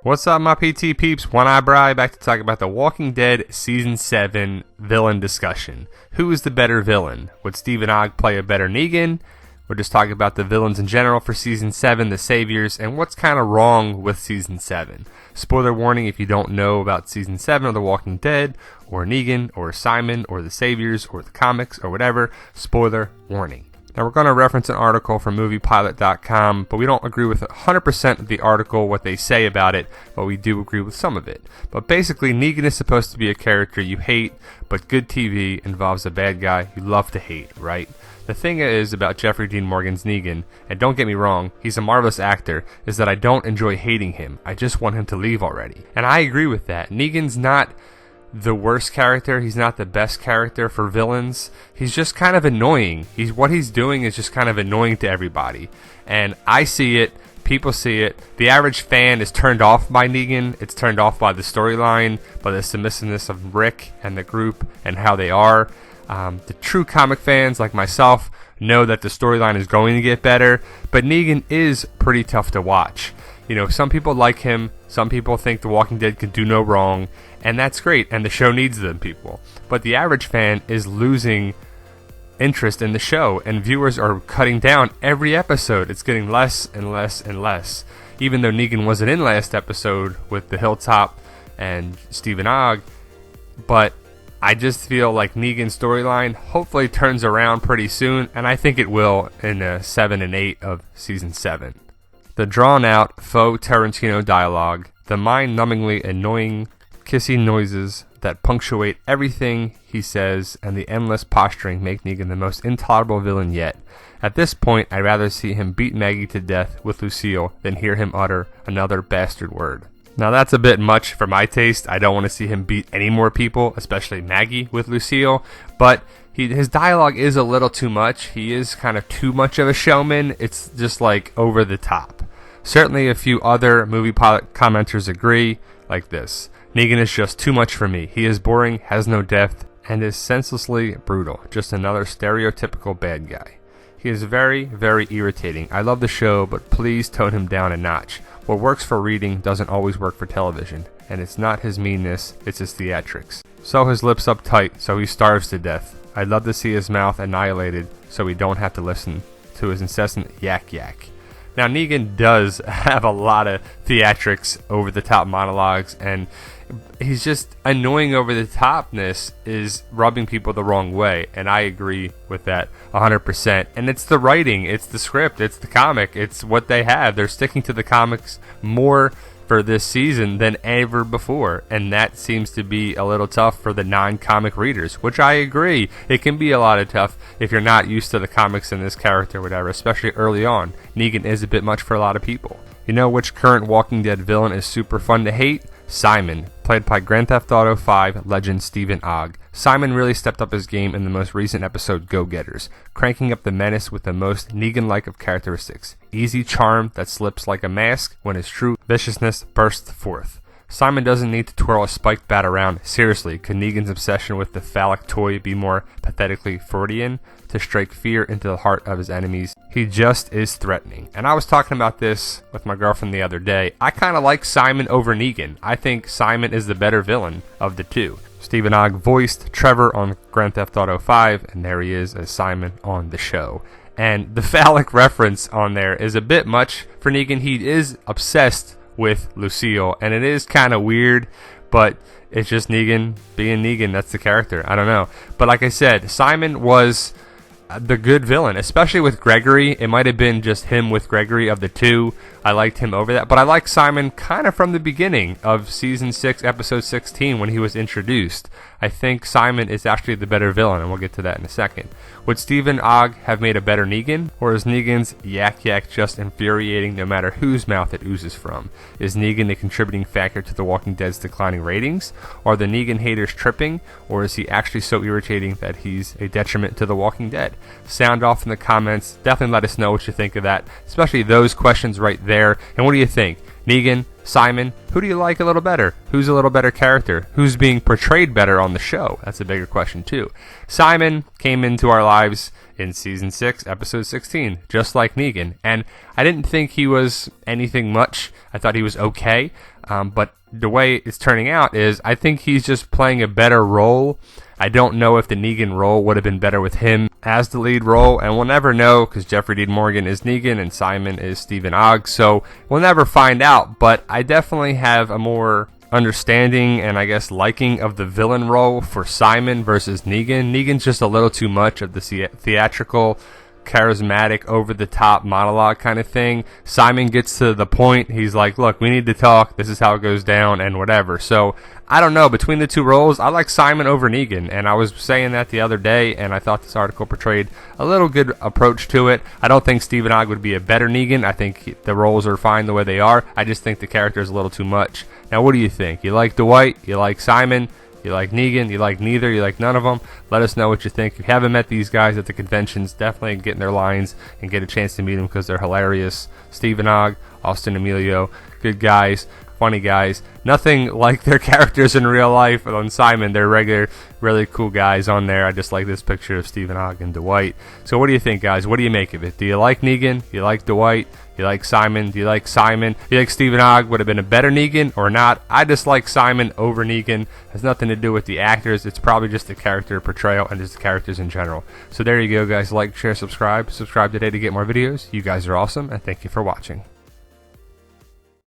What's up, my PT peeps? One Eye Bri back to talk about The Walking Dead Season 7 villain discussion. Who is the better villain? Would Stephen Ogg play a better Negan? We're just talking about the villains in general for Season 7, the saviors, and what's kind of wrong with Season 7. Spoiler warning if you don't know about Season 7 of The Walking Dead, or Negan, or Simon, or the saviors, or the comics, or whatever, spoiler warning. Now we're going to reference an article from MOVIEPILOT.com, but we don't agree with 100% of the article, what they say about it, but we do agree with some of it. But basically, Negan is supposed to be a character you hate, but good TV involves a bad guy you love to hate, right? The thing is about Jeffrey Dean Morgan's Negan, and don't get me wrong, he's a marvelous actor, is that I don't enjoy hating him. I just want him to leave already. And I agree with that. Negan's not the worst character. He's not the best character for villains. He's just kind of annoying. What he's doing is just kind of annoying to everybody. And I see it. People see it. The average fan is turned off by Negan. It's turned off by the storyline, by the submissiveness of Rick and the group and how they are. The true comic fans like myself know that the storyline is going to get better, but Negan is pretty tough to watch. You know, some people like him, some people think The Walking Dead can do no wrong, and that's great, and the show needs them people. But the average fan is losing interest in the show, and viewers are cutting down every episode. It's getting less and less and less. Even though Negan wasn't in last episode with the Hilltop and Stephen Ogg, but I just feel like Negan's storyline hopefully turns around pretty soon, and I think it will in 7 and 8 of Season 7. The drawn-out, faux Tarantino dialogue, the mind-numbingly annoying kissy noises that punctuate everything he says, and the endless posturing make Negan the most intolerable villain yet. At this point, I'd rather see him beat Maggie to death with Lucille than hear him utter another bastard word. Now that's a bit much for my taste. I don't want to see him beat any more people, especially Maggie with Lucille, but his dialogue is a little too much. He is kind of too much of a showman. It's just like over the top. Certainly a few other MOVIEPILOT commenters agree, like this. Negan is just too much for me. He is boring, has no depth, and is senselessly brutal. Just another stereotypical bad guy. He is very, very irritating. I love the show, but please tone him down a notch. What works for reading doesn't always work for television, and it's not his meanness, it's his theatrics. Sew his lips up tight so he starves to death. I'd love to see his mouth annihilated so we don't have to listen to his incessant yak yak. Now Negan does have a lot of theatrics, over the top monologues, and he's just annoying over the topness is rubbing people the wrong way, and I agree with that 100%. And it's the writing, it's the script, it's the comic, it's what they have. They're sticking to the comics more for this season than ever before, and that seems to be a little tough for the non-comic readers, which I agree. It can be a lot of tough if you're not used to the comics and this character, whatever, especially early on. Negan is a bit much for a lot of people. You know which current Walking Dead villain is super fun to hate? Simon, played by Grand Theft Auto 5 legend Stephen Ogg. Simon really stepped up his game in the most recent episode Go-Getters, cranking up the menace with the most Negan-like of characteristics. Easy charm that slips like a mask when his true viciousness bursts forth. Simon doesn't need to twirl a spiked bat around. Seriously, could Negan's obsession with the phallic toy be more pathetically Freudian? To strike fear into the heart of his enemies. He just is threatening. And I was talking about this with my girlfriend the other day. I kind of like Simon over Negan. I think Simon is the better villain of the two. Stephen Ogg voiced Trevor on Grand Theft Auto 5, and there he is as Simon on the show. And the phallic reference on there is a bit much for Negan. He is obsessed with Lucille, and it is kind of weird, but it's just Negan being Negan. That's the character. I don't know. But like I said, Simon was the good villain, especially with Gregory. It might have been just him with Gregory of the two. I liked him over that, but I like Simon kind of from the beginning of Season 6, Episode 16 when he was introduced. I think Simon is actually the better villain, and we'll get to that in a second. Would Stephen Ogg have made a better Negan, or is Negan's yak yak just infuriating no matter whose mouth it oozes from? Is Negan a contributing factor to The Walking Dead's declining ratings? Are the Negan haters tripping, or is he actually so irritating that he's a detriment to The Walking Dead? Sound off in the comments. Definitely let us know what you think of that, especially those questions right there. And what do you think? Negan, Simon, who do you like a little better? Who's a little better character? Who's being portrayed better on the show? That's a bigger question too. Simon came into our lives in Season 6, Episode 16, just like Negan. And I didn't think he was anything much. I thought he was okay. But the way it's turning out is I think he's just playing a better role. I don't know if the Negan role would have been better with him as the lead role, and we'll never know because Jeffrey Dean Morgan is Negan and Simon is Stephen Ogg, so we'll never find out. But I definitely have a more understanding and I guess liking of the villain role for Simon versus Negan. Negan's just a little too much of the theatrical, charismatic, over-the-top monologue kind of thing. Simon gets to the point. He's like, look, we need to talk. This is how it goes down and whatever. So I don't know. Between the two roles, I like Simon over Negan, and I was saying that the other day, and I thought this article portrayed a little good approach to it. I don't think Stephen Ogg would be a better Negan. I think the roles are fine the way they are. I just think the character is a little too much. Now, what do you think? You like Dwight? You like Simon? You like Negan? You like neither? You like none of them? Let us know what you think. If you haven't met these guys at the conventions, definitely get in their lines and get a chance to meet them because they're hilarious. Stephen Ogg, Austin Emilio, good guys, funny guys. Nothing like their characters in real life. On Simon, they're regular, really cool guys on there. I just like this picture of Stephen Ogg and Dwight. So what do you think, guys? What do you make of it? Do you like Negan? Do you like Dwight? Do you like Simon? Do you like Simon? Do you like Stephen Ogg would have been a better Negan or not? I just like Simon over Negan. It has nothing to do with the actors. It's probably just the character portrayal and just the characters in general. So there you go, guys. Like, share, subscribe. Subscribe today to get more videos. You guys are awesome, and thank you for watching.